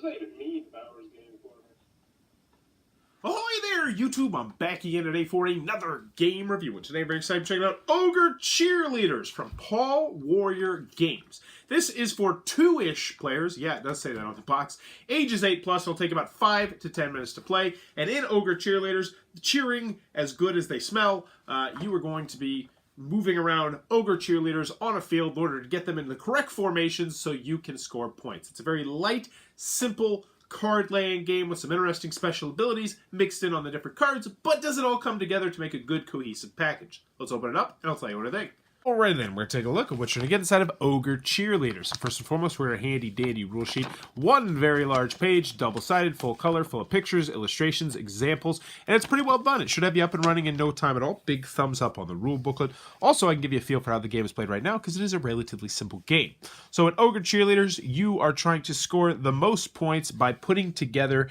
does that even mean, Bowers Game Corner? Ahoy there, YouTube! I'm back again today for another game review. And today I'm very excited to check out Ogre Cheerleaders from Paul Warrior Games. This is for 2-ish players. Yeah, it does say that on the box. Ages 8+. It'll take about 5 to 10 minutes to play. And in Ogre Cheerleaders, cheering as good as they smell, you are going to be moving around Ogre Cheerleaders on a field in order to get them in the correct formations so you can score points. It's a very light, simple card-laying game with some interesting special abilities mixed in on the different cards, but does it all come together to make a good, cohesive package? Let's open it up, and I'll tell you what I think. Alright then, we're going to take a look at what you're going to get inside of Ogre Cheerleaders. So first and foremost, we're a handy-dandy rule sheet. One very large page, double-sided, full color, full of pictures, illustrations, examples, and it's pretty well done. It should have you up and running in no time at all. Big thumbs up on the rule booklet. Also, I can give you a feel for how the game is played right now, because it is a relatively simple game. So in Ogre Cheerleaders, you are trying to score the most points by putting together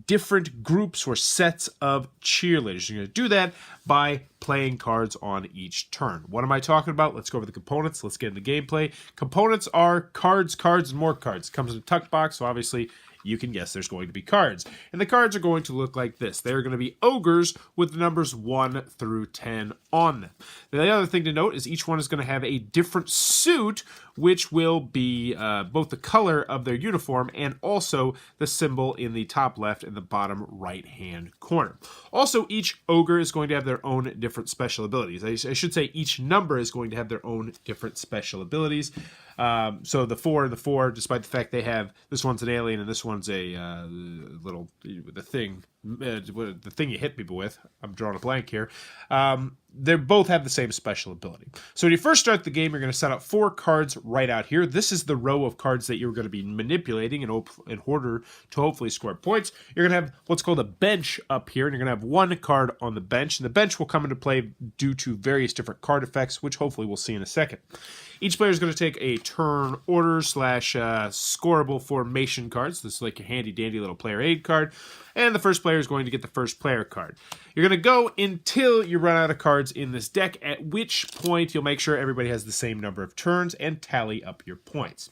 different groups or sets of cheerleaders. You're going to do that by playing cards on each turn. What am I talking about? Let's go over the components. Let's get into gameplay. Components are cards, and more cards. It comes in a tuck box, so obviously you can guess there's going to be cards. And the cards are going to look like this. They're going to be ogres with the numbers 1 through 10 on them. Now, the other thing to note is each one is going to have a different suit, which will be both the color of their uniform and also the symbol in the top left and the bottom right-hand corner. Also, each ogre is going to have their own different special abilities. I should say each number is going to have their own different special abilities. So the 4 and the 4, despite the fact they have, this one's an alien and this one's a the thing you hit people with. I'm drawing a blank here. They both have the same special ability. So when you first start the game, you're going to set up 4 cards right out here. This is the row of cards that you're going to be manipulating in order to hopefully score points. You're going to have what's called a bench up here, and you're going to have 1 card on the bench. And the bench will come into play due to various different card effects, which hopefully we'll see in a second. Each player is going to take a turn order / scoreable formation cards. This is like a handy-dandy little player aid card. And the first player is going to get the first player card. You're going to go until you run out of cards in this deck, at which point you'll make sure everybody has the same number of turns and tally up your points.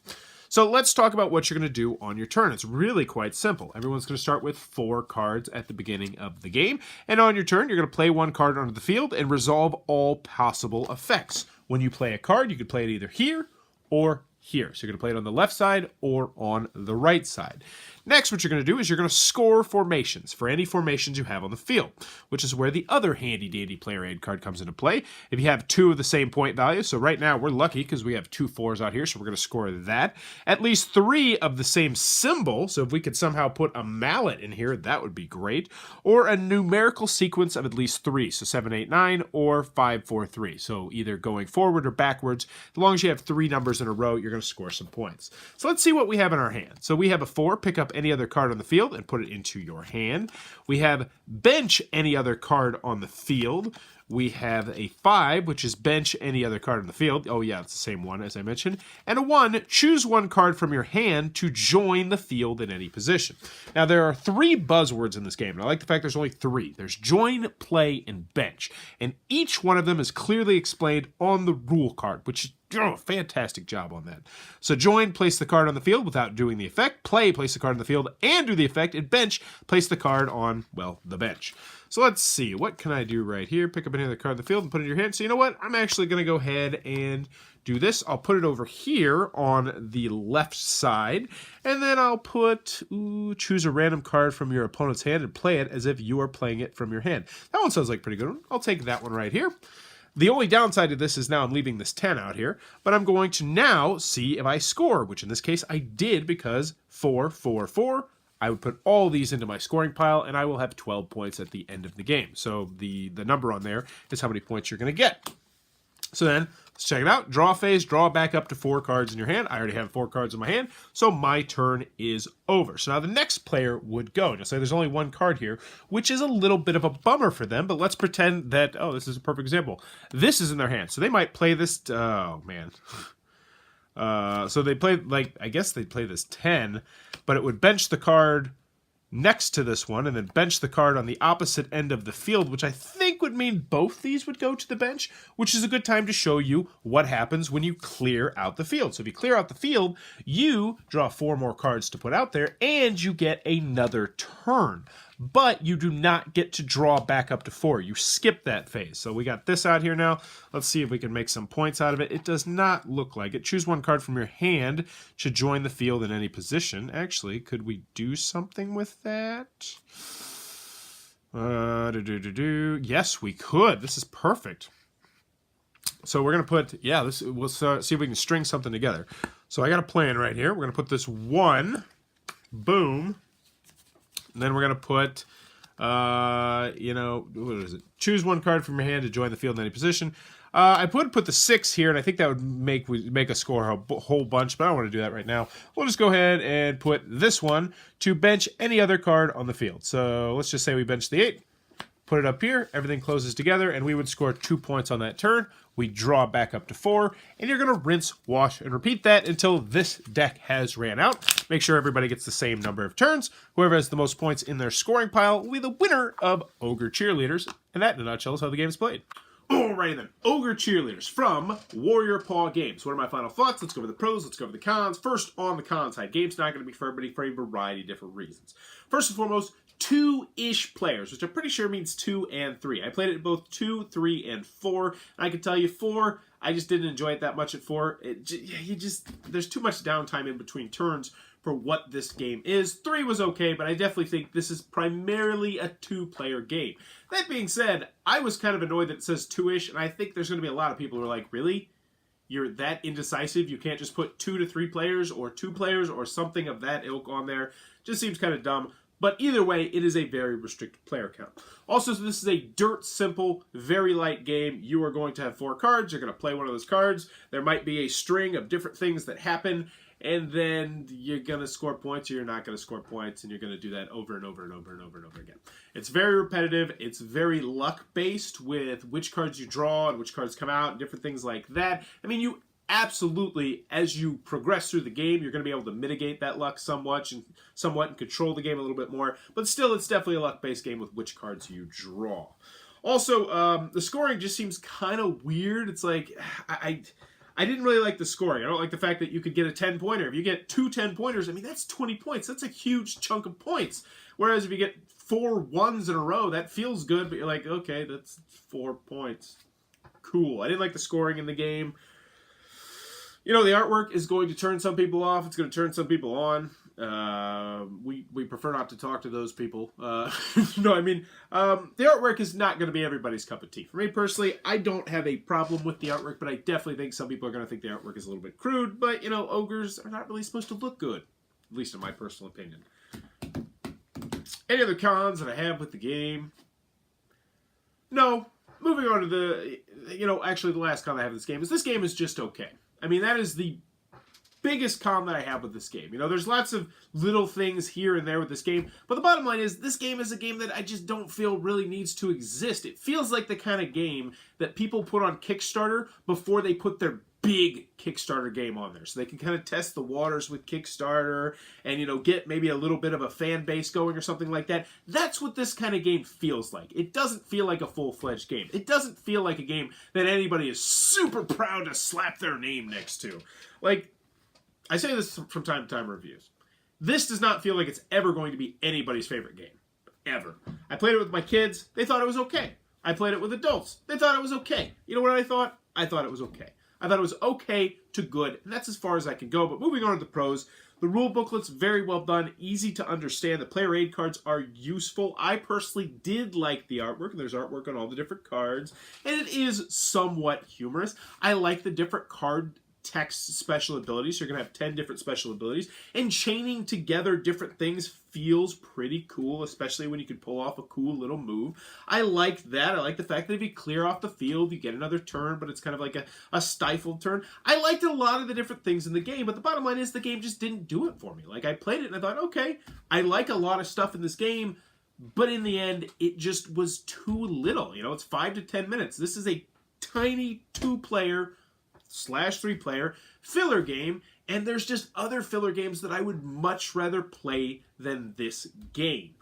So let's talk about what you're going to do on your turn. It's really quite simple. Everyone's going to start with 4 cards at the beginning of the game. And on your turn, you're going to play 1 card onto the field and resolve all possible effects. When you play a card, you can play it either here or here. So you're going to play it on the left side or on the right side. Next, what you're going to do is you're going to score formations for any formations you have on the field, which is where the other handy-dandy player aid card comes into play. If you have 2 of the same point value, so right now we're lucky because we have 2 4s out here, so we're going to score that. At least 3 of the same symbol, so if we could somehow put a mallet in here, that would be great. Or a numerical sequence of at least 3, so 7, 8, 9, or 5, 4, 3. So either going forward or backwards, as long as you have 3 numbers in a row, you're going to score some points. So let's see what we have in our hand. So we have a 4, pick up any other card on the field and put it into your hand. We have bench any other card on the field. We have a 5, which is bench any other card on the field. Oh yeah, it's the same one as I mentioned. And a 1, choose 1 card from your hand to join the field in any position. Now there are 3 buzzwords in this game, and I like the fact there's only 3. There's join, play, and bench. And each one of them is clearly explained on the rule card, which is fantastic job on that. So join, place the card on the field without doing the effect. Play, place the card on the field and do the effect. And bench, place the card on, well, the bench. So let's see, what can I do right here? Pick up any other card on the field and put it in your hand. So you know what? I'm actually going to go ahead and do this. I'll put it over here on the left side. And then I'll put, choose a random card from your opponent's hand and play it as if you are playing it from your hand. That one sounds like a pretty good one. I'll take that one right here. The only downside to this is now I'm leaving this 10 out here, but I'm going to now see if I score, which in this case I did because 4, 4, 4. I would put all these into my scoring pile, and I will have 12 points at the end of the game. So the number on there is how many points you're going to get. So then, let's check it out. Draw phase, draw back up to 4 cards in your hand. I already have 4 cards in my hand, so my turn is over. So now the next player would go. Now say there's only 1 card here, which is a little bit of a bummer for them, but let's pretend that, oh, this is a perfect example. This is in their hand, so they might play this, oh man. So they play, like, I guess they'd play this 10, but it would bench the card next to this one and then bench the card on the opposite end of the field, which I think would mean both these would go to the bench, which is a good time to show you what happens when you clear out the field. So if you clear out the field, you draw 4 more cards to put out there and you get another turn. But you do not get to draw back up to 4. You skip that phase. So we got this out here now. Let's see if we can make some points out of it. It does not look like it. Choose 1 card from your hand to join the field in any position. Actually, could we do something with that? Yes, we could. This is perfect. So we're going to put, we'll see if we can string something together. So I got a plan right here. We're going to put this 1, boom. And then we're going to put, what is it? Choose 1 card from your hand to join the field in any position. I would put the 6 here, and I think that would make us score a whole bunch, but I don't want to do that right now. We'll just go ahead and put this one to bench any other card on the field. So let's just say we bench the 8, put it up here, everything closes together, and we would score 2 points on that turn. We draw back up to 4, and you're going to rinse, wash, and repeat that until this deck has ran out. Make sure everybody gets the same number of turns. Whoever has the most points in their scoring pile will be the winner of Ogre Cheerleaders. And that, in a nutshell, is how the game is played. Alrighty then, Ogre Cheerleaders from Warrior Paw Games. What are my final thoughts? Let's go over the pros, let's go over the cons. First, on the con side, game's not going to be for everybody for a variety of different reasons. First and foremost, 2-ish players, which I'm pretty sure means 2 and 3. I played it at both 2, 3, and 4. And I can tell you 4, I just didn't enjoy it that much at 4. There's too much downtime in between turns for what this game is. 3 was okay, but I definitely think this is primarily a 2-player game. That being said, I was kind of annoyed that it says 2-ish, and I think there's going to be a lot of people who are like, really? You're that indecisive? You can't just put 2 to 3 players or 2 players or something of that ilk on there? Just seems kind of dumb. But either way, it is a very restricted player count. Also, so this is a dirt simple, very light game. You are going to have 4 cards. You're going to play one of those cards. There might be a string of different things that happen. And then you're going to score points or you're not going to score points. And you're going to do that over and over and over and over and over again. It's very repetitive. It's very luck-based with which cards you draw and which cards come out and different things like that. I mean, you absolutely, as you progress through the game, you're going to be able to mitigate that luck somewhat and control the game a little bit more. But still, it's definitely a luck-based game with which cards you draw. Also, the scoring just seems kind of weird. It's like, I didn't really like the scoring. I don't like the fact that you could get a 10-pointer. If you get 2 10-pointers, I mean, that's 20 points. That's a huge chunk of points. Whereas if you get 4 1s in a row, that feels good, but you're like, okay, that's 4 points. Cool. I didn't like the scoring in the game. You know, the artwork is going to turn some people off. It's going to turn some people on. We prefer not to talk to those people. The artwork is not going to be everybody's cup of tea. For me personally, I don't have a problem with the artwork, but I definitely think some people are going to think the artwork is a little bit crude. But, you know, ogres are not really supposed to look good, at least in my personal opinion. Any other cons that I have with the game? No. Moving on to the last con I have with this game is just okay. I mean, that is the biggest con that I have with this game. You know, there's lots of little things here and there with this game, but the bottom line is this game is a game that I just don't feel really needs to exist. It feels like the kind of game that people put on Kickstarter before they put their big Kickstarter game on there. So they can kind of test the waters with Kickstarter and, you know, get maybe a little bit of a fan base going or something like that. That's what this kind of game feels like. It doesn't feel like a full-fledged game. It doesn't feel like a game that anybody is super proud to slap their name next to. Like, I say this from time to time in reviews. This does not feel like it's ever going to be anybody's favorite game. Ever. I played it with my kids. They thought it was okay. I played it with adults. They thought it was okay. You know what I thought? I thought it was okay. I thought it was okay to good, and that's as far as I can go. But moving on to the pros, the rule booklet's very well done, easy to understand. The player aid cards are useful. I personally did like the artwork, and there's artwork on all the different cards, and it is somewhat humorous. I like the different card text special abilities. You're going to have 10 different special abilities, and chaining together different things feels pretty cool, especially when you can pull off a cool little move. I like that. I like the fact that if you clear off the field, you get another turn, but it's kind of like a stifled turn. I liked a lot of the different things in the game, but the bottom line is the game just didn't do it for me. Like, I played it and I thought, okay, I like a lot of stuff in this game, but in the end, it just was too little. You know, it's 5 to 10 minutes. This is a tiny 2-player / 3-player filler game, And there's just other filler games that I would much rather play than this game.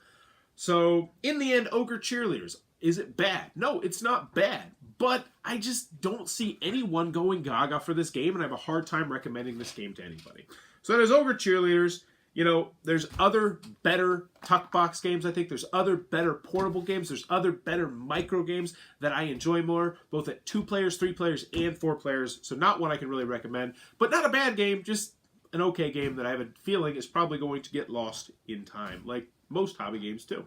So, in the end, Ogre Cheerleaders, is it bad? No, it's not bad. But I just don't see anyone going gaga for this game, and I have a hard time recommending this game to anybody. So that is Ogre Cheerleaders. You know, there's other better tuck box games, I think. There's other better portable games. There's other better micro games that I enjoy more, both at 2 players, 3 players, and 4 players. So not one I can really recommend, but not a bad game, just an okay game that I have a feeling is probably going to get lost in time, like most hobby games do.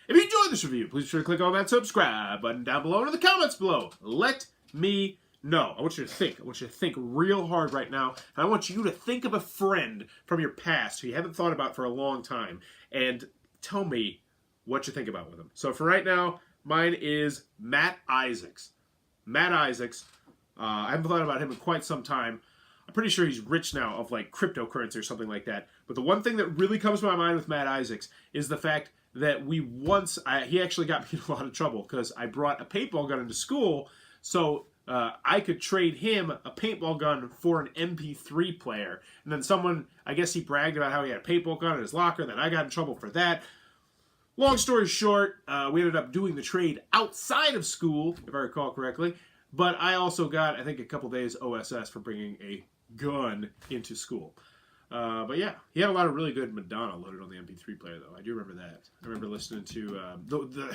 If you enjoyed this review, please be sure to click on that subscribe button down below and in the comments below. Let me know. I want you to think. I want you to think real hard right now. And I want you to think of a friend from your past who you haven't thought about for a long time. And tell me what you think about with them. So for right now, mine is Matt Isaacs. Matt Isaacs. I haven't thought about him in quite some time. I'm pretty sure he's rich now of like cryptocurrency or something like that. But the one thing that really comes to my mind with Matt Isaacs is the fact that he actually got me in a lot of trouble because I brought a paintball gun into school, so I could trade him a paintball gun for an MP3 player. And then someone, I guess he bragged about how he had a paintball gun in his locker, then I got in trouble for that. Long story short, we ended up doing the trade outside of school, if I recall correctly, but I also got, I think, a couple days OSS for bringing a gun into school. But yeah, he had a lot of really good Madonna loaded on the MP3 player, though. I do remember that. I remember listening to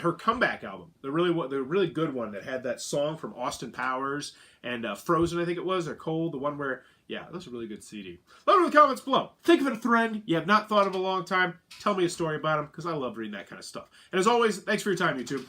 her comeback album, the really good one that had that song from Austin Powers and Frozen, I think it was, or Cold, the one where, yeah, that's a really good CD. Let me know in the comments below. Think of a friend you have not thought of in a long time. Tell me a story about him, because I love reading that kind of stuff. And as always, thanks for your time, YouTube.